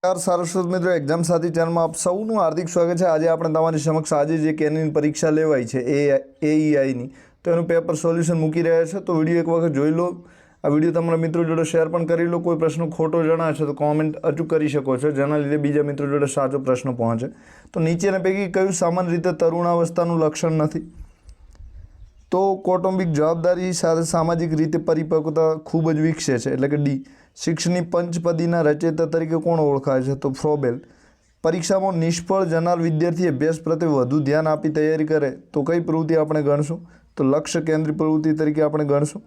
नमस्कार सारस्वत मित्रों, एक्जाम साथी चैनल में आप सौનું हार्दिक स्वागत है। आज આપણે તમારી સમક્ષ આજે જે કેની પરીક્ષા લેવાઈ છે એઈઆઈ ની, તો એનું પેપર સોલ્યુશન મૂકી રહ્યા છે। તો વિડીયો એક વખત જોઈ લો। આ વિડીયો તમારા મિત્રો જોડે શેર પણ કરી લો। કોઈ પ્રશ્ન ખોટો જણાય છે તો કોમેન્ટ અચૂક કરી શકો છો, જેના લીધે બીજા મિત્રો જોડે સાચો પ્રશ્ન પહોંચે। તો નીચેના પૈકી કયું સામાન્ય રીતે તરુણાવસ્થાનું લક્ષણ નથી? તો કૌટુંબિક જવાબદારી સાથે સામાજિક રીતે પરિપક્વતા ખૂબ જ વિકસે છે, એટલે કે ડી। શિક્ષણની પંચપદીના રચયિતા તરીકે કોણ ઓળખાય છે? તો ફ્રોબેલ। પરીક્ષામાં નિષ્ફળ જનાર વિદ્યાર્થી અભ્યાસ પ્રત્યે વધુ ધ્યાન આપી તૈયારી કરે તો કઈ પ્રવૃત્તિ આપણે ગણશું? તો લક્ષ્ય કેન્દ્રિત પ્રવૃત્તિ તરીકે આપણે ગણશું।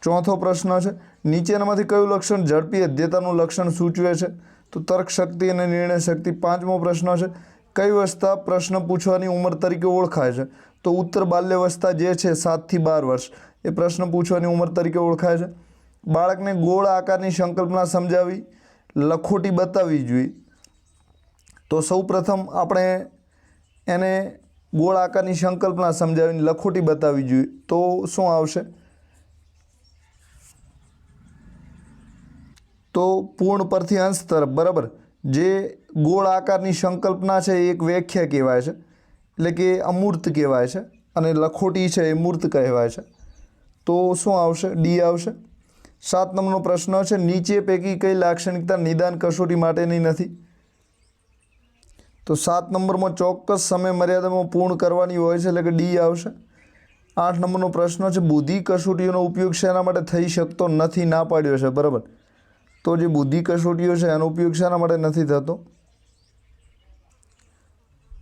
ચોથો પ્રશ્ન છે, નીચેનામાંથી કયું લક્ષણ ઝડપી અધ્યતાનું લક્ષણ સૂચવે છે? તો તર્ક શક્તિ અને નિર્ણય શક્તિ। પાંચમો પ્રશ્ન છે, કઈ અવસ્થા પ્રશ્ન પૂછવાની ઉંમર તરીકે ઓળખાય છે? તો ઉત્તર બાલ્યાવસ્થા જે છે 7 થી 12 વર્ષ, એ પ્રશ્ન પૂછવાની ઉંમર તરીકે ઓળખાય છે। બાળકને ગોળ આકારની સંકલ્પના સમજાવી લખોટી બતાવવી જોઈએ, તો સૌપ્રથમ આપણે એને ગોળ આકારની સંકલ્પના સમજાવીને લખોટી બતાવવી જોઈએ, તો શું આવશે? તો પૂર્ણ પરથી અંશ તરફ, બરાબર। જે ગોળ આકારની સંકલ્પના છે એ એક વ્યાખ્યા કહેવાય છે, એટલે કે અમૂર્ત કહેવાય છે, અને લખોટી છે એ મૂર્ત કહેવાય છે। તો શું આવશે? ડી આવશે। 7 નંબરનો પ્રશ્ન છે, નીચે પૈકી કઈ લાક્ષણિકતા નિદાન કસોટી માટેની નથી? તો 7 નંબરમાં ચોક્કસ સમય મર્યાદામાં પૂર્ણ કરવાની હોય છે, એટલે કે ડી આવશે। 8 નંબરનો પ્રશ્ન છે, બુદ્ધિ કસોટીઓનો ઉપયોગ શેના માટે થઈ શકતો નથી? ના પાડ્યો છે, બરાબર। તો જે બુદ્ધિ કસોટીઓ છે એનો ઉપયોગ શેના માટે નથી થતો?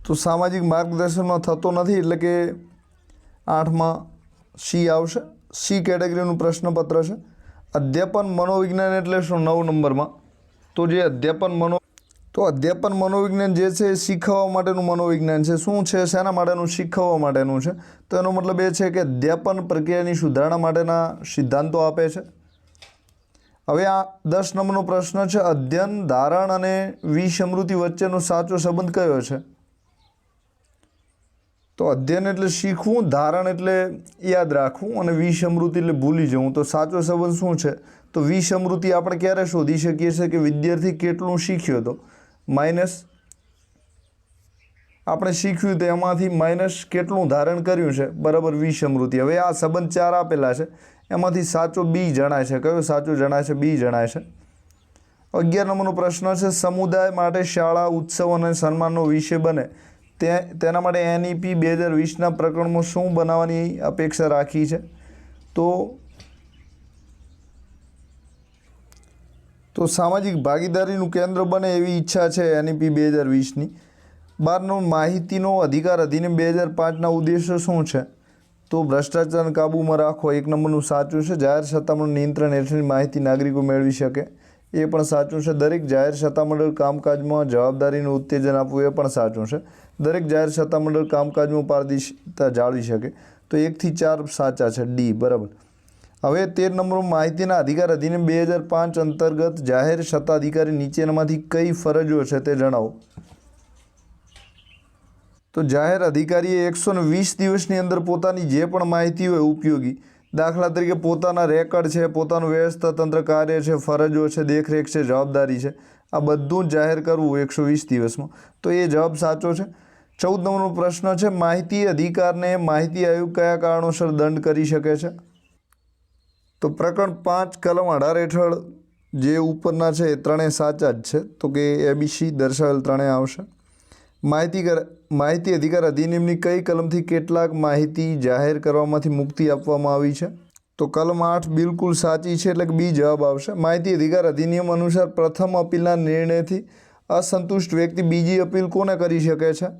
તો સામાજિક માર્ગદર્શનમાં થતો નથી, એટલે કે 8માં સી આવશે। સી કેટેગરીનું પ્રશ્નપત્ર છે। અધ્યાપન મનોવિજ્ઞાન એટલે શું? 9 નંબરમાં તો જે અધ્યાપન મનોવિજ્ઞાન જે છે એ શીખવવા માટેનું મનોવિજ્ઞાન છે। શું છે? શેના માટેનું? શીખવવા માટેનું છે। તો એનો મતલબ એ છે કે અધ્યાપન પ્રક્રિયાની સુધારણા માટેના સિદ્ધાંતો આપે છે। હવે આ 10 નંબરનો પ્રશ્ન છે, અધ્યયન, ધારણ અને વિસ્મૃતિ વચ્ચેનો સાચો સંબંધ કયો છે? તો અધ્યયન એટલે શીખવું, ધારણ એટલે યાદ રાખવું, અને વિસ્મૃતિ એટલે ભૂલી જવું। તો સાચો સંબંધ શું છે? તો વિસ્મૃતિ આપણે ક્યારે શોધી શકીએ છીએ કે વિદ્યાર્થી કેટલું શીખ્યો હતો, માઇનસ આપણે શીખ્યું તો એમાંથી માઇનસ કેટલું ધારણ કર્યું છે, બરાબર, વિસ્મૃતિ। હવે આ સંબંધ 4 આપેલા છે, એમાંથી સાચો બી જણાય છે। કયો સાચો જણાય છે? બી જણાય છે। 11 નંબરનો પ્રશ્ન છે, સમુદાય માટે શાળા ઉત્સવ અને સન્માનનો વિષય બને તેના માટે એનઈપી 2020ના પ્રકરણમાં શું બનાવવાની અપેક્ષા રાખી છે? તો સામાજિક ભાગીદારીનું કેન્દ્ર બને એવી ઈચ્છા છે એનઈપી 2020ની। 12 માહિતીનો અધિકાર અધિનિયમ 2005ના ઉદ્દેશો શું છે? તો ભ્રષ્ટાચારને કાબૂમાં રાખવો 1 નંબરનું સાચું છે। જાહેર સત્તામંડળ નિયંત્રણ હેઠળની માહિતી નાગરિકો મેળવી શકે, એ પણ સાચું છે। દરેક જાહેર સત્તામંડળ કામકાજમાં જવાબદારીનું ઉત્તેજન આપવું, એ પણ સાચું છે। દરેક જાહેર સત્તામંડળ કામકાજમાં પારદર્શિતા જાળવી શકે, તો 1 થી 4 સાચા છે, ડી, બરાબર। હવે 13 નંબરનો માહિતીના અધિકાર અધિનિયમ 2005 અંતર્ગત જાહેર સત્તાધિકારી નીચેનામાંથી કઈ ફરજો છે તે જણાવો? તો જાહેર અધિકારીએ 120 દિવસની અંદર પોતાની જે પણ માહિતી હોય ઉપયોગી, દાખલા તરીકે પોતાના રેકર્ડ છે, પોતાનું વ્યવસ્થા તંત્ર કાર્ય છે, ફરજો છે, દેખરેખ છે, જવાબદારી છે, આ બધું જ જાહેર કરવું 120 દિવસમાં, તો એ જવાબ સાચો છે। 14 નંબરનો પ્રશ્ન છે, માહિતી અધિકારને માહિતી આયોગ કયા કારણોસર દંડ કરી શકે છે? તો પ્રકરણ 5 કલમ 18 હેઠળ જે ઉપરના છે એ ત્રણેય સાચા જ છે, તો કે એબીસી દર્શાવેલ ત્રણેય આવશે। માહિતી અધિકાર અધિનિયમની કઈ કલમથી કેટલાક માહિતી જાહેર કરવામાંથી મુક્તિ આપવામાં આવી છે? તો કલમ 8 બિલકુલ સાચી છે, એટલે કે બી જવાબ આવશે। માહિતી અધિકાર અધિનિયમ અનુસાર પ્રથમ અપીલના નિર્ણયથી અસંતુષ્ટ વ્યક્તિ બીજી અપીલ કોને કરી શકે છે?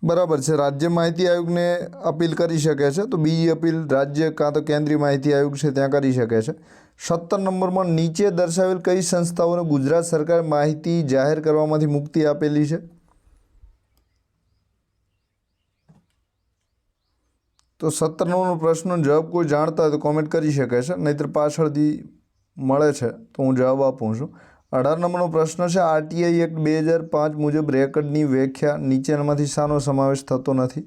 બરાબર છે, રાજ્ય માહિતી આયોગને અપીલ કરી શકે છે, તો બીજી અપીલ રાજ્ય કાં તો કેન્દ્રીય માહિતી આયોગ છે ત્યાં કરી શકે છે। 17 નંબરમાં નીચે દર્શાવેલ કઈ સંસ્થાઓને ગુજરાત સરકારે માહિતી જાહેર કરવામાંથી મુક્તિ આપેલી છે? તો 17 નંબરનો પ્રશ્નનો જવાબ કોઈ જાણતા હોય તો કોમેન્ટ કરી શકે છે, નહીંતર પાછળથી મળે છે તો હું જવાબ આપું છું। 18 નંબરનો પ્રશ્ન છે, આરટીઆઈ એક્ટ 2005 મુજબ રેકર્ડની વ્યાખ્યા નીચેનામાંથી શાનો સમાવેશ થતો નથી?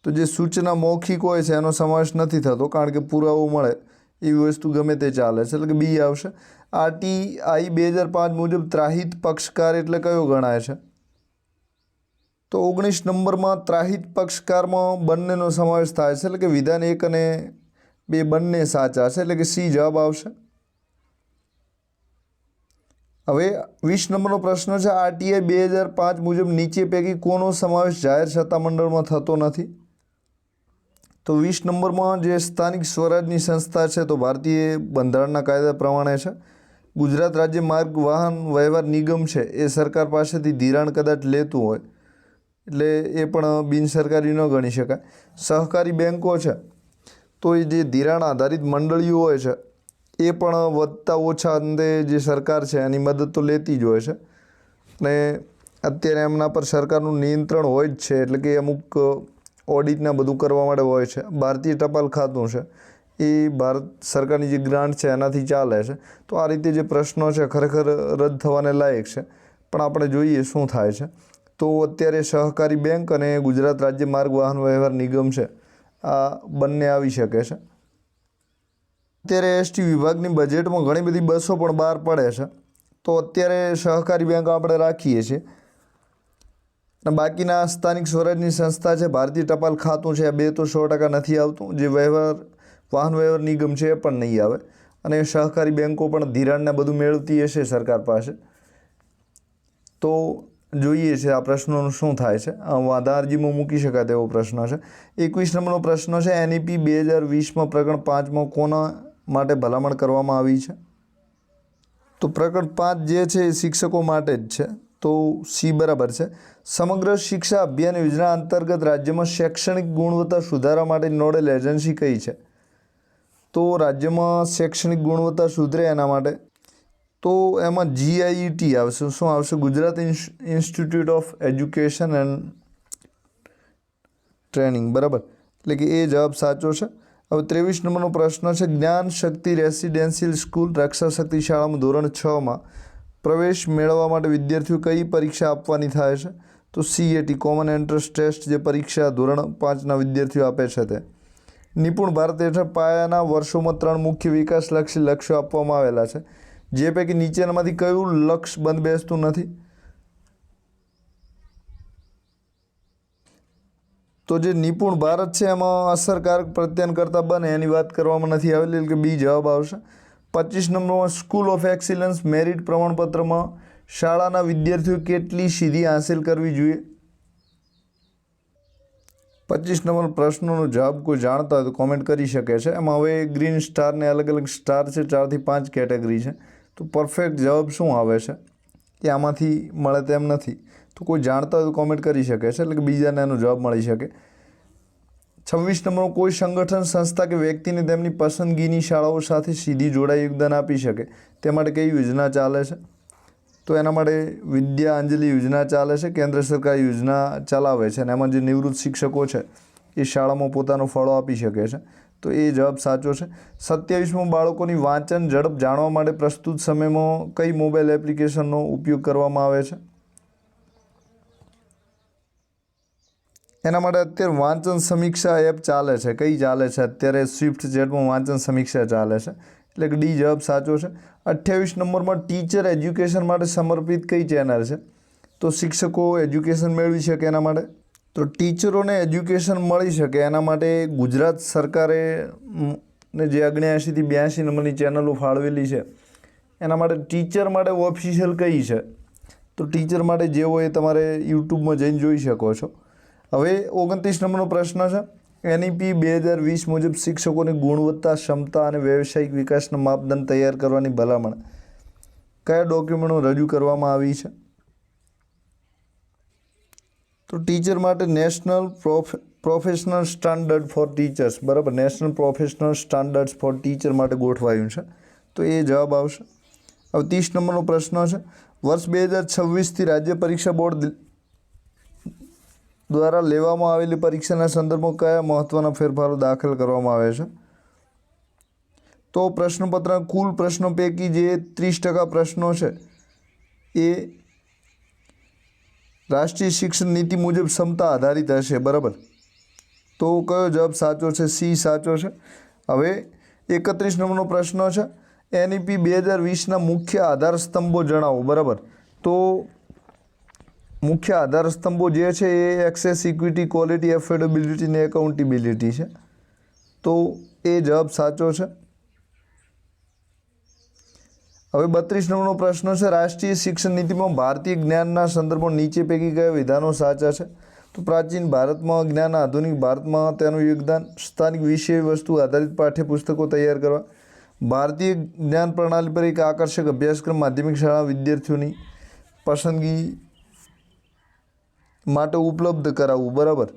તો જે સૂચના મૌખિક હોય છે એનો સમાવેશ નથી થતો, કારણ કે પુરાવો મળે એવી વસ્તુ ગમે તે ચાલે છે, એટલે કે બી આવશે. RTI 2005 મુજબ ત્રાહિત પક્ષકાર એટલે કયો ગણાય છે? તો 19 નંબરમાં ત્રાહિત પક્ષકારમાં બંનેનો સમાવેશ થાય છે, એટલે કે વિધાન 1 અને 2 બંને સાચા છે, એટલે કે સી જવાબ આવશે. હવે 20 નંબરનો પ્રશ્ન છે, RTI 2005 મુજબ નીચે પૈકી કોનો સમાવેશ જાહેર સત્તામંડળમાં થતો નથી? તો 20 નંબરમાં જે સ્થાનિક સ્વરાજની સંસ્થા છે તો ભારતીય બંધારણના કાયદા પ્રમાણે છે. ગુજરાત રાજ્ય માર્ગ વાહન વ્યવહાર નિગમ છે એ સરકાર પાસેથી ધિરાણ કદાચ લેતું હોય એટલે એ પણ બિનસરકારી ન ગણી શકાય. સહકારી બેન્કો છે તો એ જે ધિરાણ આધારિત મંડળીઓ હોય છે એ પણ વધતા ઓછા અંતે જે સરકાર છે એની મદદ તો લેતી જ હોય છે, અને અત્યારે એમના પર સરકારનું નિયંત્રણ હોય જ છે, એટલે કે અમુક ઓડિટના બધું કરવા માટે હોય છે. ભારતીય ટપાલ ખાતું છે એ ભારત સરકારની જે ગ્રાન્ટ છે એનાથી ચાલે છે. તો આ રીતે જે પ્રશ્નો છે ખરેખર રદ થવાને લાયક છે, પણ આપણે જોઈએ શું થાય છે. તો અત્યારે સહકારી બેંક અને ગુજરાત રાજ્ય માર્ગ વાહન વ્યવહાર નિગમ છે આ બંને આવી શકે છે. અત્યારે એસટી વિભાગની બજેટમાં ઘણી બધી બસો પણ બહાર પડે છે, તો અત્યારે સહકારી બેંક આપણે રાખીએ છીએ. અને બાકીના સ્થાનિક સ્વરાજની સંસ્થા છે, ભારતીય ટપાલ ખાતું છે, આ બે તો 100% નથી આવતું. જે વાહન વ્યવહાર નિગમ છે એ પણ નહીં આવે, અને સહકારી બેન્કો પણ ધિરાણને બધું મેળવતી હશે સરકાર પાસે. તો જોઈએ છે આ પ્રશ્નોનું શું થાય છે. વાંધા અરજીમાં મૂકી શકાય તેવો પ્રશ્ન છે. 21 નંબરનો પ્રશ્ન છે, NEP 2020માં પ્રકરણ 5માં કોના માટે ભલામણ કરવામાં આવી છે? તો પ્રકરણ 5 જે છે એ શિક્ષકો માટે જ છે, તો સી બરાબર છે. સમગ્ર શિક્ષા અભિયાન યોજના અંતર્ગત રાજ્યમાં શૈક્ષણિક ગુણવત્તા સુધારવા માટે નોડલ એજન્સી કઈ છે? તો રાજ્યમાં શૈક્ષણિક ગુણવત્તા સુધરે એના માટે તો એમાં GIET આવશે. શું આવશે? Gujarat institute of education and training, બરાબર, એટલે કે એ જવાબ સાચો છે. હવે 23 નંબરનો પ્રશ્ન છે, જ્ઞાન શક્તિ રેસિડેન્શિયલ સ્કૂલ રક્ષા શક્તિ શાળામાં ધોરણ 6માં પ્રવેશ મેળવવા માટે વિદ્યાર્થીઓ કઈ પરીક્ષા આપવાની થાય છે? તો CET કોમન એન્ટ્રન્સ ટેસ્ટ જે પરીક્ષા ધોરણ 5ના વિદ્યાર્થીઓ આપે છે તે. નિપુણ ભારત હેઠળ પાયાના વર્ષોમાં 3 મુખ્ય વિકાસલક્ષી લક્ષ્યો આપવામાં આવેલા છે, જે પૈકી નીચેનામાંથી કયું લક્ષ્ય બંધ બેસતું નથી? તો જે નિપુણ ભારત છે એમાં અસરકારક પ્રત્યાયનકર્તા બને એની વાત કરવામાં નથી આવેલી, એટલે કે બી જવાબ આવશે. 25 નંબરમાં સ્કૂલ ઓફ એક્સિલન્સ મેરિટ પ્રમાણપત્રમાં શાળાના વિદ્યાર્થીઓ કેટલી સિદ્ધિ હાંસિલ કરવી જોઈએ? 25 નંબર પ્રશ્નોનો જવાબ કોઈ જાણતા હોય તો કોમેન્ટ કરી શકે છે. એમાં હવે ગ્રીન સ્ટારને અલગ અલગ સ્ટાર છે, 4 થી 5 કેટેગરી છે. તો પરફેક્ટ જવાબ શું આવે છે એ આમાંથી મળે તેમ નથી, તો કોઈ જાણતા હોય તો કોમેન્ટ કરી શકે છે, એટલે કે બીજાને એનો જવાબ મળી શકે. 26 નંબરનો કોઈ સંગઠન સંસ્થા કે વ્યક્તિને તેમની પસંદગીની શાળાઓ સાથે સીધી જોડાઈ યોગદાન આપી શકે તે માટે કઈ યોજના ચાલે છે? તો એના માટે વિદ્યાંજલિ યોજના ચાલે છે, કેન્દ્ર સરકાર યોજના ચલાવે છે, અને એમાં જે નિવૃત્ત શિક્ષકો છે એ શાળામાં પોતાનો ફાળો આપી શકે છે, તો એ જવાબ સાચો છે. 27માં બાળકોની વાંચન ઝડપ જાણવા માટે પ્રસ્તુત સમયમાં કઈ મોબાઈલ એપ્લિકેશનનો ઉપયોગ કરવામાં આવે છે? એના માટે અત્યારે વાંચન સમીક્ષા એપ ચાલે છે. કઈ ચાલે છે અત્યારે? સ્વિફ્ટ ચેટમાં વાંચન સમીક્ષા ચાલે છે, એટલે કે ડી જવાબ સાચો છે. 28 નંબરમાં ટીચર એજ્યુકેશન માટે સમર્પિત કઈ ચેનલ છે? તો શિક્ષકો એજ્યુકેશન મેળવી શકે એના માટે. તો ટીચરોને એજ્યુકેશન મળી શકે એના માટે ગુજરાત સરકારે ને જે 79 થી 82 નંબરની ચેનલો ફાળવેલી છે એના માટે ટીચર માટે ઓફિશિયલ કઈ છે? તો ટીચર માટે જે હોય એ તમારે યુટ્યુબમાં જઈને જોઈ શકો છો. હવે 29 નંબરનો પ્રશ્ન છે, NEP 2020 મુજબ શિક્ષકોની ગુણવત્તા, ક્ષમતા અને વ્યવસાયિક વિકાસના માપદંડ તૈયાર કરવાની ભલામણ કયા ડોક્યુમેન્ટો રજૂ કરવામાં આવી છે? તો ટીચર માટે national professional standard for teachers, બરાબર, national professional standards for teacher માટે ગોઠવાયું છે, તો એ જવાબ આવશે. હવે 30 નંબરનો પ્રશ્ન છે, વર્ષ 2026થી રાજ્ય પરીક્ષા બોર્ડ દ્વારા લેવામાં આવેલી પરીક્ષાના સંદર્ભમાં કયા મહત્ત્વના ફેરફારો દાખલ કરવામાં આવે છે? તો પ્રશ્નપત્રના કુલ પ્રશ્નો પૈકી જે 30% પ્રશ્નો છે એ રાષ્ટ્રીય શિક્ષણ નીતિ મુજબ ક્ષમતા આધારિત હશે, બરાબર. તો કયો જવાબ સાચો છે? સી સાચો છે. હવે 31 નંબરનો પ્રશ્ન છે, NEP 2020ના મુખ્ય આધાર સ્તંભો જણાવો. બરાબર, તો મુખ્ય આધાર સ્તંભો જે છે એ એક્સેસ, ઇક્વિટી, ક્વોલિટી, એફોર્ડેબિલિટી અને એકાઉન્ટેબિલિટી છે. તો એ જવાબ સાચો છે. હવે 32 નંબરનો પ્રશ્ન છે, રાષ્ટ્રીય શિક્ષણ નીતિમાં ભારતીય જ્ઞાનના સંદર્ભમાં નીચે પૈકી કયા વિધાનો સાચા છે? તો પ્રાચીન ભારતમાં જ્ઞાન, આધુનિક ભારતમાં તેનું યોગદાન, સ્થાનિક વિષય વસ્તુ આધારિત પાઠ્યપુસ્તકો તૈયાર કરવા, ભારતીય જ્ઞાન પ્રણાલી પર એક આકર્ષક અભ્યાસક્રમ માધ્યમિક શાળા વિદ્યાર્થીઓની પસંદગી માટે ઉપલબ્ધ કરાવવું. બરાબર,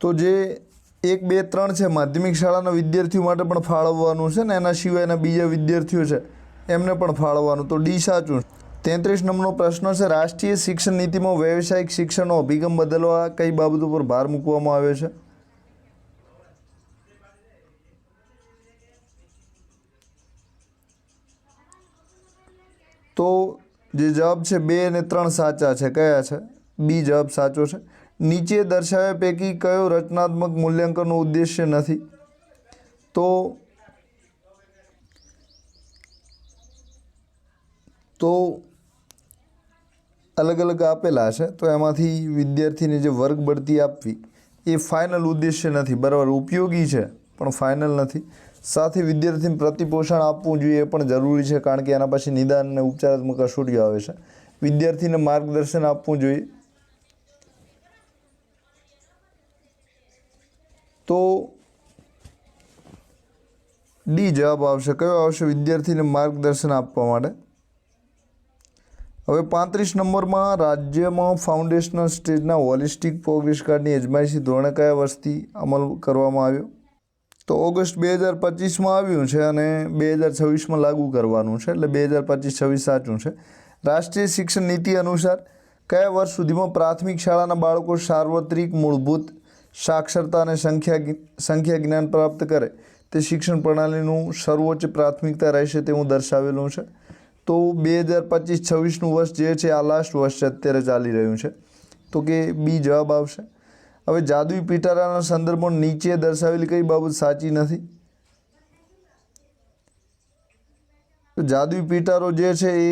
તો જે 1, 2, 3 છે માધ્યમિક શાળાના વિદ્યાર્થીઓ માટે પણ ફાળવવાનું છે ને એના સિવાયના બીજા વિદ્યાર્થીઓ છે એમને પણ ફાળવવાનું. તો ડી સાચું. 33 નંબરનો પ્રશ્ન છે, રાષ્ટ્રીય શિક્ષણ નીતિમાં વ્યવસાયિક શિક્ષણનો અભિગમ બદલવા કઈ બાબતો પર ભાર મૂકવામાં આવ્યો છે? તો જે જવાબ છે 2 અને 3 સાચા છે. કયા છે? બી જવાબ સાચો છે. નીચે દર્શાવ્યા પૈકી કયો રચનાત્મક મૂલ્યાંકનનો ઉદ્દેશ્ય નથી? તો અલગ અલગ આપેલા છે, તો એમાંથી વિદ્યાર્થીને જે વર્ગ બઢતી આપવી એ ફાઇનલ ઉદ્દેશ્ય નથી. બરાબર, ઉપયોગી છે પણ ફાઇનલ નથી. સાથે વિદ્યાર્થીને પ્રતિપોષણ આપવું જોઈએ એ પણ જરૂરી છે, કારણ કે એના પછી નિદાન અને ઉપચારાત્મક કસોટીઓ આવે છે. વિદ્યાર્થીને માર્ગદર્શન આપવું જોઈએ. તો ડી જવાબ આવશે. કયો આવશે? વિદ્યાર્થીને માર્ગદર્શન આપવા માટે. હવે 35 નંબરમાં, રાજ્યમાં ફાઉન્ડેશનલ સ્ટેજના હોલિસ્ટિક પ્રોગ્રેસ કાર્ડની અજમાયશી ધોરણે કયા વર્ષથી અમલ કરવામાં આવ્યો? તો ઓગસ્ટ 2025માં આવ્યું છે અને 2026માં લાગુ કરવાનું છે, એટલે 2025-26 સાચું છે. રાષ્ટ્રીય શિક્ષણ નીતિ અનુસાર કયા વર્ષ સુધીમાં પ્રાથમિક શાળાના બાળકો સાર્વત્રિક મૂળભૂત સાક્ષરતા અને સંખ્યા જ્ઞાન પ્રાપ્ત કરે તે શિક્ષણ પ્રણાલીનું સર્વોચ્ચ પ્રાથમિકતા રહેશે તેવું દર્શાવેલું છે? તો 2025-26નું વર્ષ જે છે આ લાસ્ટ વર્ષ છે, અત્યારે ચાલી રહ્યું છે. તો કે બી જવાબ આવશે. હવે જાદુઈ પિટારાના સંદર્ભમાં નીચે દર્શાવેલી કઈ બાબત સાચી નથી? તો જાદુઈ પિટારો જે છે એ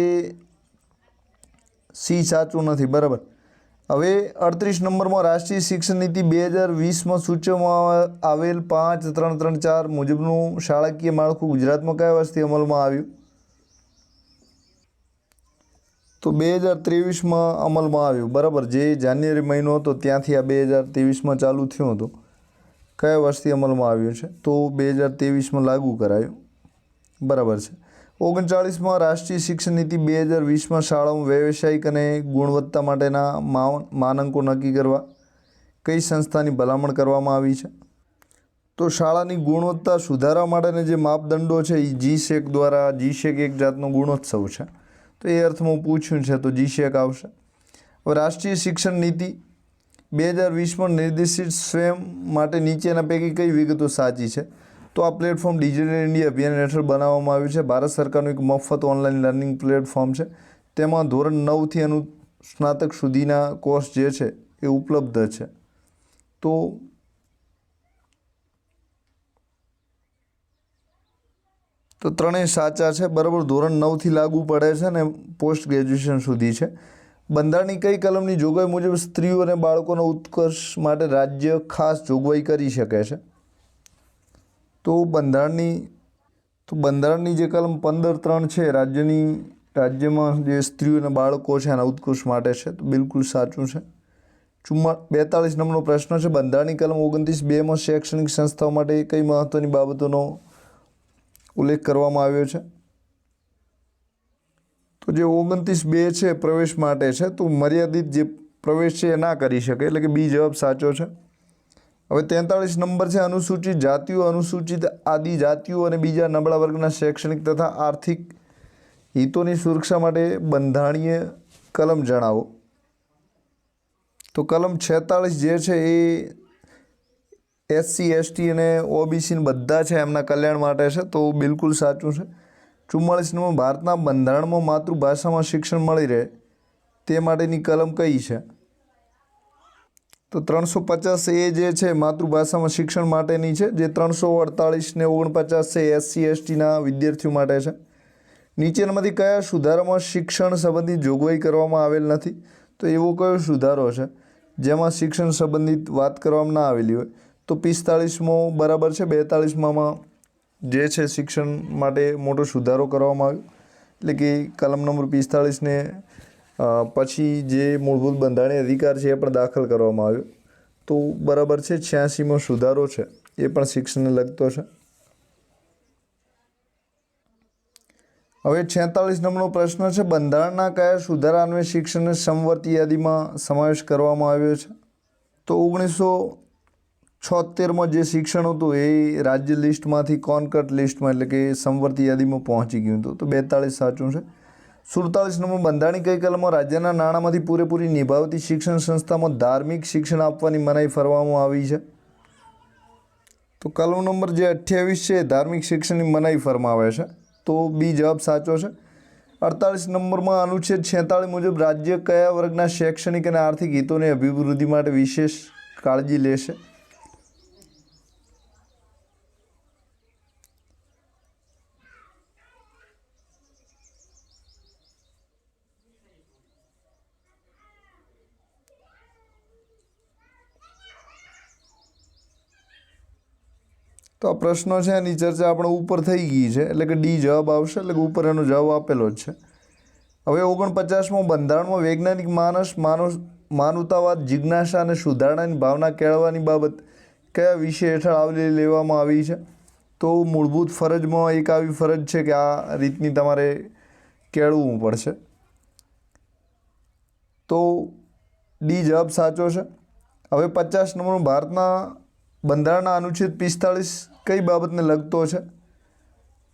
સી સાચું નથી. બરાબર. હવે 38 નંબરમાં, રાષ્ટ્રીય શિક્ષણ નીતિ 2020માં સૂચવવામાં આવેલ 5-3-3-4 મુજબનું શાળાકીય માળખું ગુજરાતમાં કયા વર્ષથી અમલમાં આવ્યું? તો 2023માં અમલમાં આવ્યું. બરાબર, જે જાન્યુઆરી મહિનો હતો ત્યાંથી આ 2023માં ચાલુ થયું હતું. કયા વર્ષથી અમલમાં આવ્યું છે? તો 2023માં લાગુ કરાયું. બરાબર છે. 39માં, રાષ્ટ્રીય શિક્ષણ નીતિ 2020માં શાળાઓમાં વ્યવસાયિક અને ગુણવત્તા માટેના માનકો નક્કી કરવા કઈ સંસ્થાની ભલામણ કરવામાં આવી છે? તો શાળાની ગુણવત્તા સુધારવા માટેના જે માપદંડો છે એ GSEC દ્વારા, GSEC એક જાતનો ગુણોત્સવ છે, તો એ અર્થમાં પૂછ્યું છે, તો GSEC આવશે. હવે રાષ્ટ્રીય શિક્ષણ નીતિ 2020માં નિર્દેશિત સ્વયં માટે નીચેના પૈકી કઈ વિગતો સાચી છે? તો આ પ્લેટફોર્મ ડિજિટલ ઇન્ડિયા અભિયાન હેઠળ બનાવવામાં આવ્યું છે. ભારત સરકારનું એક મફત ઓનલાઈન લર્નિંગ પ્લેટફોર્મ છે. તેમાં ધોરણ 9થી અનુસ્નાતક સુધીના કોર્સ જે છે એ ઉપલબ્ધ છે. તો ત્રણેય સાચા છે. બરાબર, ધોરણ 9થી લાગુ પડે છે ને પોસ્ટ ગ્રેજ્યુએશન સુધી છે. બંધારણની કઈ કલમની જોગવાઈ મુજબ સ્ત્રીઓ અને બાળકોના ઉત્કર્ષ માટે રાજ્ય ખાસ જોગવાઈ કરી શકે છે? તો બંધારણની જે કલમ 15(3) છે રાજ્યમાં જે સ્ત્રીઓ અને બાળકો છે એના ઉત્કર્ષ માટે છે, તો બિલકુલ સાચું છે. 42 નંબરનો પ્રશ્ન છે, બંધારણની કલમ 29(2)માં શૈક્ષણિક સંસ્થાઓ માટે કઈ મહત્વની બાબતોનો ઉલ્લેખ કરવામાં આવ્યો છે? તો જે 29(2) છે પ્રવેશ માટે છે, તો મર્યાદિત જે પ્રવેશ છે એ ના કરી શકે, એટલે કે બી જવાબ સાચો છે. હવે 43 નંબર છે, અનુસૂચિત જાતિઓ, અનુસૂચિત આદિજાતિઓ અને બીજા નબળા વર્ગના શૈક્ષણિક તથા આર્થિક હિતોની સુરક્ષા માટે બંધારણીય કલમ જણાવો. તો કલમ 46 જે છે એ SC, ST અને OBC બધા છે એમના કલ્યાણ માટે છે, તો બિલકુલ સાચું છે. 44 નંબર, ભારતના બંધારણમાં માતૃભાષામાં શિક્ષણ મળી રહે તે માટેની કલમ કઈ છે? તો 350 એ જે છે માતૃભાષામાં શિક્ષણ માટેની છે, જે 348 ને 49 છે SC STના વિદ્યાર્થીઓ માટે છે. નીચેનામાંથી કયા સુધારામાં શિક્ષણ સંબંધિત જોગવાઈ કરવામાં આવેલ નથી? તો એવો કયો સુધારો છે જેમાં શિક્ષણ સંબંધિત વાત કરવામાં ના આવેલી હોય? તો 45મો બરાબર છે. 42માં જે છે શિક્ષણ માટે મોટો સુધારો કરવામાં આવ્યો, એટલે કે કલમ નંબર 45ને પછી જે મૂળભૂત બંધારણીય અધિકાર છે એ પણ દાખલ કરવામાં આવ્યો. તો બરાબર છે. 86મો સુધારો છે એ પણ શિક્ષણને લગતો છે. હવે 46 નંબરનો પ્રશ્ન છે, બંધારણના કયા સુધારા અન્વયે શિક્ષણને સમવર્તી યાદીમાં સમાવેશ કરવામાં આવ્યો છે? તો 1976માં જે શિક્ષણ હતું એ રાજ્ય લિસ્ટમાંથી કોનકટ લિસ્ટમાં એટલે કે સમવર્તી યાદીમાં પહોંચી ગયું હતું. તો 42 સાચું છે. 47 નંબર, બંધારણની કઈ કલમમાં રાજ્યના નાણાંમાંથી પૂરેપૂરી નિભાવતી શિક્ષણ સંસ્થામાં ધાર્મિક શિક્ષણ આપવાની મનાઈ ફરવામાં આવી છે? તો કલમ નંબર જે 28 છે ધાર્મિક શિક્ષણની મનાઈ ફરમાવે છે. તો બી જવાબ સાચો છે. 48 નંબરમાં અનુચ્છેદ 46 મુજબ રાજ્ય કયા વર્ગના શૈક્ષણિક અને આર્થિક હિતોની અભિવૃદ્ધિ માટે વિશેષ કાળજી લેશે? તો આ પ્રશ્નો છે એની ચર્ચા આપણે ઉપર થઈ ગઈ છે, એટલે કે ડી જવાબ આવશે, એટલે કે ઉપર એનો જવાબ આપેલો જ છે. હવે 49મો, બંધારણમાં વૈજ્ઞાનિક માનવતાવાદ, જિજ્ઞાસા અને સુધારણાની ભાવના કેળવવાની બાબત કયા વિષય હેઠળ આવરી લેવામાં આવી છે? તો મૂળભૂત ફરજમાં એક આવી ફરજ છે કે આ રીતની તમારે કેળવવું પડશે. તો ડી જવાબ સાચો છે. હવે 50 નંબરનું, ભારતના બંધારણના અનુચ્છેદ 45 કઈ બાબતને લગતો છે?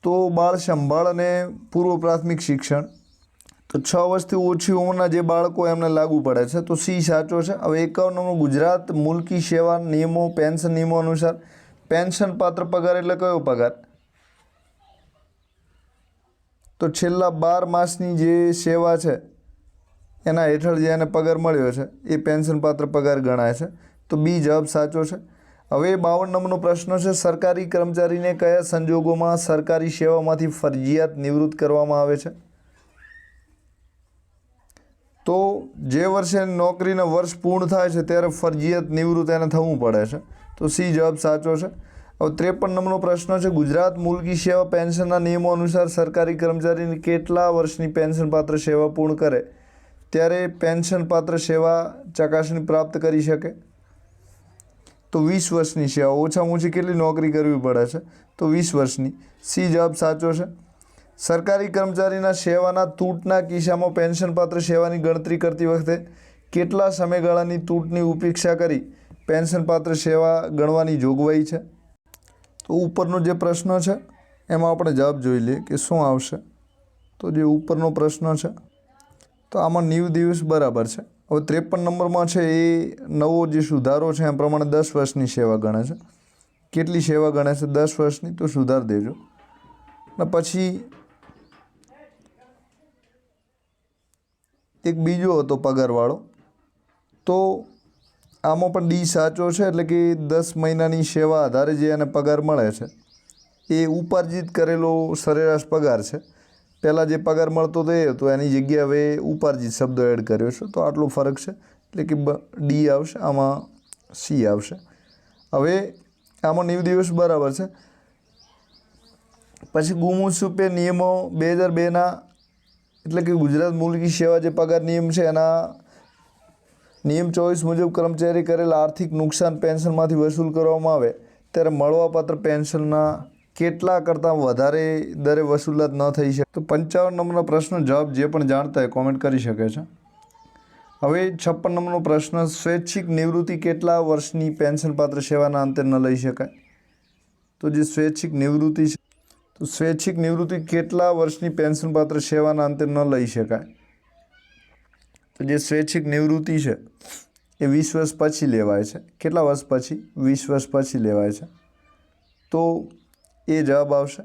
તો બાળ સંભાળ અને પૂર્વ પ્રાથમિક શિક્ષણ. તો 6 વર્ષથી ઓછી ઉંમરના જે બાળકો એમને લાગુ પડે છે. તો સી સાચો છે. હવે 51 નંબર, ગુજરાત મુલકી સેવા નિયમો પેન્શન નિયમો અનુસાર પેન્શન પાત્ર પગાર એટલે કયો પગાર? તો છેલ્લા 12 માસની જે સેવા છે એના હેઠળ જે એને પગાર મળ્યો છે એ પેન્શન પાત્ર પગાર ગણાય છે. તો બી જવાબ સાચો છે. હવે 52 નંબરનો પ્રશ્ન છે, સરકારી કર્મચારીને કયા સંજોગોમાં સરકારી સેવામાંથી ફરજિયાત નિવૃત્ત કરવામાં આવે છે? તો જે વર્ષે નોકરીના વર્ષ પૂર્ણ થાય છે ત્યારે ફરજિયાત નિવૃત્ત એને થવું પડે છે. તો સી જવાબ સાચો છે. હવે 53 નંબરનો પ્રશ્ન છે, ગુજરાત મુલકી સેવા પેન્શનના નિયમો અનુસાર સરકારી કર્મચારીને કેટલા વર્ષની પેન્શન પાત્ર સેવા પૂર્ણ કરે ત્યારે પેન્શન પાત્ર સેવા ચકાસણી પ્રાપ્ત કરી શકે? તો 20 વર્ષની સેવા, ઓછામાં ઓછી કેટલી નોકરી કરવી પડે છે? તો 20 વર્ષની. સી જવાબ સાચો છે. સરકારી કર્મચારીના સેવાના તૂટના કિસ્સામાં પેન્શનપાત્ર સેવાની ગણતરી કરતી વખતે કેટલા સમયગાળાની તૂટની ઉપેક્ષા કરી પેન્શનપાત્ર સેવા ગણવાની જોગવાઈ છે? તો ઉપરનો જે પ્રશ્ન છે એમાં આપણે જવાબ જોઈ લઈએ કે શું આવશે. તો જે ઉપરનો પ્રશ્ન છે તો આમાં 90 દિવસ બરાબર છે. હવે 53 નંબરમાં છે એ નવો જે સુધારો છે એ પ્રમાણે 10 વર્ષની સેવા ગણે છે. કેટલી સેવા ગણે છે? 10 વર્ષની. તો સુધાર દેજો. અને પછી એક બીજો હતો પગારવાળો, તો આમાં પણ ડી સાચો છે, એટલે કે 10 મહિનાની સેવા આધારે જે એને પગાર મળે છે એ ઉપાર્જિત કરેલો સરેરાશ પગાર છે. પહેલાં જે પગાર મળતો હતો એ હતો, એની જગ્યાએ હવે ઉપાર્જિત શબ્દો એડ કર્યો છે. તો આટલો ફરક છે, એટલે કે ડી આવશે, આમાં સી આવશે. હવે આમાં 90 દિવસ બરાબર છે. પછી ગુમસુપે નિયમો 2002ના, એટલે કે ગુજરાત મુલકી સેવા જે પગાર નિયમ છે એના નિયમ 24 મુજબ કર્મચારી કરેલા આર્થિક નુકસાન પેન્શનમાંથી વસૂલ કરવામાં આવે ત્યારે મળવાપાત્ર પેન્શનના કેટલા કરતાં વધારે દરે વસૂલાત ન થઈ શકે? તો 55 નંબરનો પ્રશ્ન જવાબ જે પણ જાણતા હોય કોમેન્ટ કરી શકે છે. હવે 56 નંબરનો પ્રશ્ન, સ્વૈચ્છિક નિવૃત્તિ કેટલા વર્ષની પેન્શનપાત્ર સેવાના અંતે ન લઈ શકાય? તો જે સ્વૈચ્છિક નિવૃત્તિ છે, તો સ્વૈચ્છિક નિવૃત્તિ કેટલા વર્ષની પેન્શનપાત્ર સેવાના અંતે ન લઈ શકાય? તો જે સ્વૈચ્છિક નિવૃત્તિ છે એ 20 વર્ષ પછી લેવાય છે. કેટલા વર્ષ પછી? 20 વર્ષ પછી લેવાય છે. તો એ જવાબ આવશે.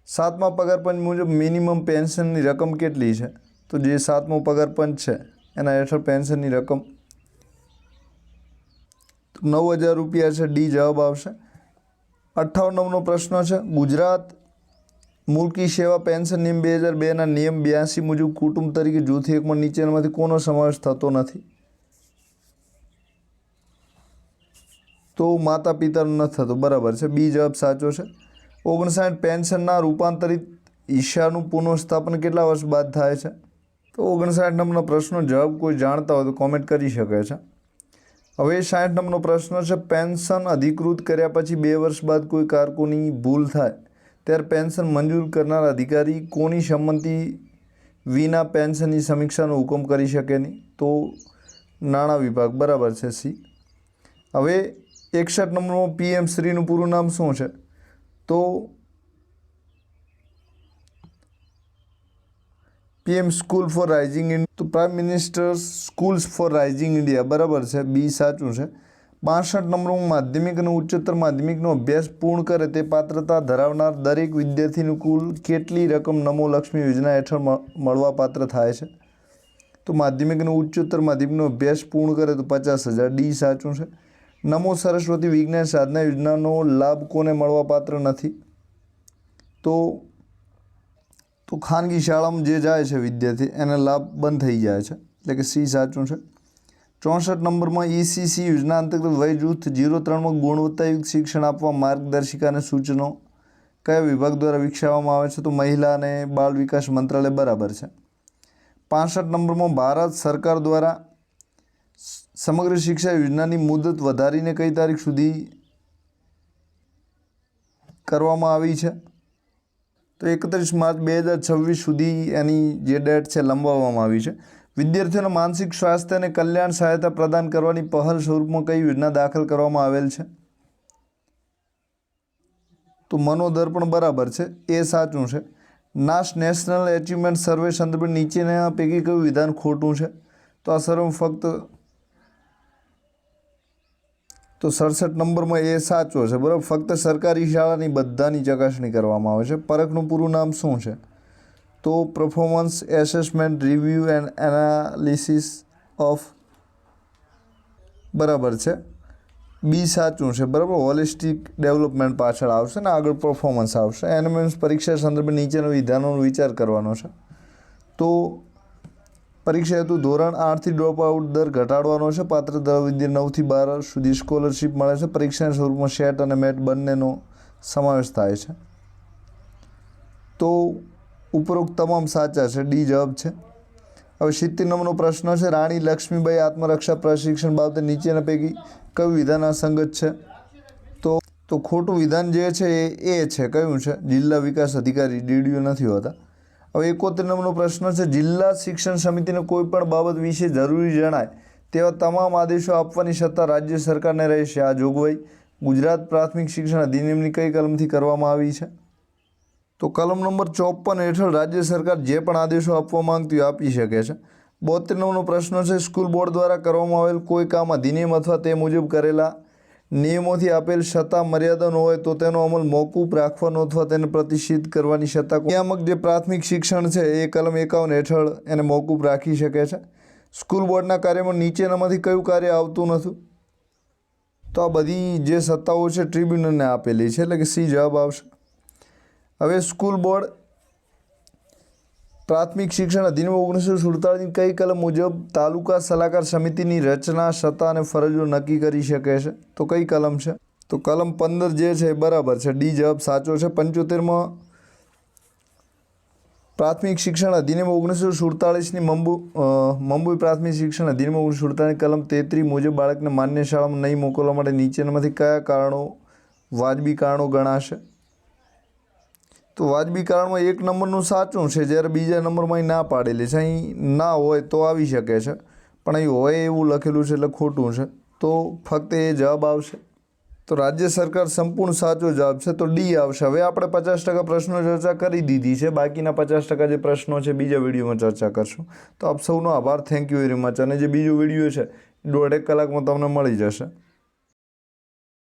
7મા પગાર પંચ મુજબ મિનિમમ પેન્શનની રકમ કેટલી છે? તો જે 7મો પગાર પંચ છે એના હેઠળ પેન્શનની રકમ 9,000 રૂપિયા છે, ડી જવાબ આવશે। 58 નંબરનો પ્રશ્ન છે, ગુજરાત મુલ્કી સેવા પેન્શન નિયમ 2002ના નિયમ 82 મુજબ કુટુંબ તરીકે જૂથ એકમાં નીચેનામાંથી કોનો સમાવેશ થતો નથી? તો માતા પિતાનો નથી થતો, બરાબર છે, બી જવાબ સાચો છે। 59 પેન્શનના રૂપાંતરિત હિસ્સાનું પુનઃસ્થાપન કેટલા વર્ષ બાદ થાય છે? તો 59 નંબરનો પ્રશ્નનો જવાબ કોઈ જાણતા હોય તો કોમેન્ટ કરી શકે છે। હવે 60 નંબરનો પ્રશ્ન છે, પેન્શન અધિકૃત કર્યા પછી 2 વર્ષ બાદ કોઈ કારકુની ભૂલ થાય ત્યારે પેન્શન મંજૂર કરનાર અધિકારી કોની સંમતિ વિના પેન્શનની સમીક્ષાનો હુકમ કરી શકે નહીં? તો નાણાં વિભાગ, બરાબર છે, સી। હવે 61 નંબરમાં પીએમ શ્રીનું પૂરું નામ શું છે? તો PM school for rising India, તો prime minister schools for rising India, બરાબર છે, બી સાચું છે। 62 નંબરમાં માધ્યમિક અને ઉચ્ચતર માધ્યમિકનો અભ્યાસ પૂર્ણ કરે તે પાત્રતા ધરાવનાર દરેક વિદ્યાર્થીનું કુલ કેટલી રકમ નમો લક્ષ્મી યોજના હેઠળ મળવાપાત્ર થાય છે? તો માધ્યમિક અને ઉચ્ચતર માધ્યમિકનો અભ્યાસ પૂર્ણ કરે તો 50,000, ડી સાચું છે। નમો સરસ્વતી વિજ્ઞાન સાધના યોજનાનો લાભ કોને મળવાપાત્ર નથી? તો ખાનગી શાળામાં જે જાય છે વિદ્યાર્થી એને લાભ બંધ થઈ જાય છે, એટલે કે સી સાચું છે। 64 નંબરમાં ECC યોજના અંતર્ગત વય જૂથ 03માં ગુણવત્તાયુક્ત શિક્ષણ આપવા માર્ગદર્શિકા અને સૂચનો કયા વિભાગ દ્વારા વિકસાવવામાં આવે છે? તો મહિલા અને બાળ વિકાસ મંત્રાલય, બરાબર છે। 65 નંબરમાં ભારત સરકાર દ્વારા સમગ્ર શિક્ષા યોજનાની મુદત વધારીને કઈ તારીખ સુધી કરવામાં આવી છે? તો 31 માર્ચ 2026 સુધી એની જે ડેટ છે લંબાવવામાં આવી છે। વિદ્યાર્થીઓના માનસિક સ્વાસ્થ્ય અને કલ્યાણ સહાયતા પ્રદાન કરવાની પહેલ સ્વરૂપમાં કઈ યોજના દાખલ કરવામાં આવેલ છે? તો મનોદર્પણ, બરાબર છે, એ સાચું છે। નાસ નેશનલ એચિવમેન્ટ સર્વે સંદર્ભે નીચેના પૈકી કયું વિધાન ખોટું છે? તો આ સર્વે ફક્ત 67 નંબરમાં એ સાચો છે, બરાબર, ફક્ત સરકારી શાળાની બધાની ચકાસણી કરવામાં આવે છે। પરખનું પૂરું નામ શું છે? તો performance assessment review and analysis of, બરાબર છે, બી સાચું છે, બરાબર, હોલિસ્ટિક ડેવલપમેન્ટ પાછળ આવશે ને આગળ પરફોર્મન્સ આવશે। એનએમએસ પરીક્ષા સંદર્ભે નીચેના વિધાનોનો વિચાર કરવાનો છે। તો પરીક્ષા હેતુ ધોરણ 8થી ડ્રોપ આઉટ દર ઘટાડવાનો છે। પાત્રતા વિદ્યા 9 થી 12 સુધી સ્કોલરશીપ મળે છે। પરીક્ષાના સ્વરૂપમાં સેટ અને મેટ બંનેનો સમાવેશ થાય છે। તો ઉપરોક્ત તમામ સાચા છે, ડી જવાબ છે। હવે 70 નંબરનો પ્રશ્ન છે, રાણી લક્ષ્મીબાઈ આત્મરક્ષા પ્રશિક્ષણ બાબતે નીચેના પૈકી કયું વિધાન અસંગત છે? તો ખોટું વિધાન જે છે એ છે, કયું છે? જિલ્લા વિકાસ અધિકારી DDO નથી હોતા। હવે 71 નંબરનો પ્રશ્ન છે, જિલ્લા શિક્ષણ સમિતિને કોઈ પણ બાબત વિશે જરૂરી જણાય તેવા તમામ આદેશો આપવાની સત્તા રાજ્ય સરકારને રહેશે। આ જોગવાઈ ગુજરાત પ્રાથમિક શિક્ષણ અધિનિયમની કઈ કલમથી કરવામાં આવી છે? તો કલમ નંબર 54 હેઠળ રાજ્ય સરકાર જે પણ આદેશો આપવા માંગતી હોય આપી શકે છે। 72 નંબરનો પ્રશ્ન છે, સ્કૂલ બોર્ડ દ્વારા કરવામાં આવેલ કોઈ કામ અધિનિયમ અથવા તે મુજબ કરેલા નિયમોથી આપેલ સત્તા મર્યાદા ન હોય તો તેનો અમલ મોકૂફ રાખવાનો અથવા તેને પ્રતિષ્ઠિત કરવાની સત્તા નિયામક જે પ્રાથમિક શિક્ષણ છે એ કલમ 51 હેઠળ એને મોકૂફ રાખી શકે છે। સ્કૂલ બોર્ડના કાર્યમાં નીચેનામાંથી કયું કાર્ય આવતું નથી? તો આ બધી જે સત્તાઓ છે ટ્રિબ્યુનલને આપેલી છે, એટલે કે સી જવાબ આવશે। હવે સ્કૂલ બોર્ડ પ્રાથમિક શિક્ષણ અધિનિયમ 1947 કઈ કલમ મુજબ તાલુકા સલાહકાર સમિતિની રચના, સત્તા અને ફરજો નક્કી કરી શકે છે? તો કઈ કલમ છે? તો કલમ 15 જે છે એ બરાબર છે, ડી જવાબ સાચો છે। 75માં પ્રાથમિક શિક્ષણ અધિનિયમ 1947ની મુંબઈ પ્રાથમિક શિક્ષણ અધિનિયમ 1947 કલમ 33 મુજબ બાળકને માન્ય શાળામાં નહીં મોકલવા માટે નીચેનામાંથી કયા કારણો વાજબી કારણો ગણાશે? તો વાજબી કારણમાં 1 નંબરનું સાચું છે, જ્યારે બીજા નંબરમાં અહીં ના પાડેલી છે। અહીં ના હોય તો આવી શકે છે, પણ અહીં હોય એવું લખેલું છે એટલે ખોટું છે, તો ફક્ત એ જવાબ આવશે। તો રાજ્ય સરકાર સંપૂર્ણ સાચો જવાબ છે, તો ડી આવશે। હવે આપણે 50% પ્રશ્નો ચર્ચા કરી દીધી છે, બાકીના 50% જે પ્રશ્નો છે બીજા વિડીયોમાં ચર્ચા કરશું। તો આપ સૌનો આભાર, થેન્ક યુ વેરી મચ। અને જે બીજો વિડીયો છે 1.5 કલાકમાં તમને મળી જશે।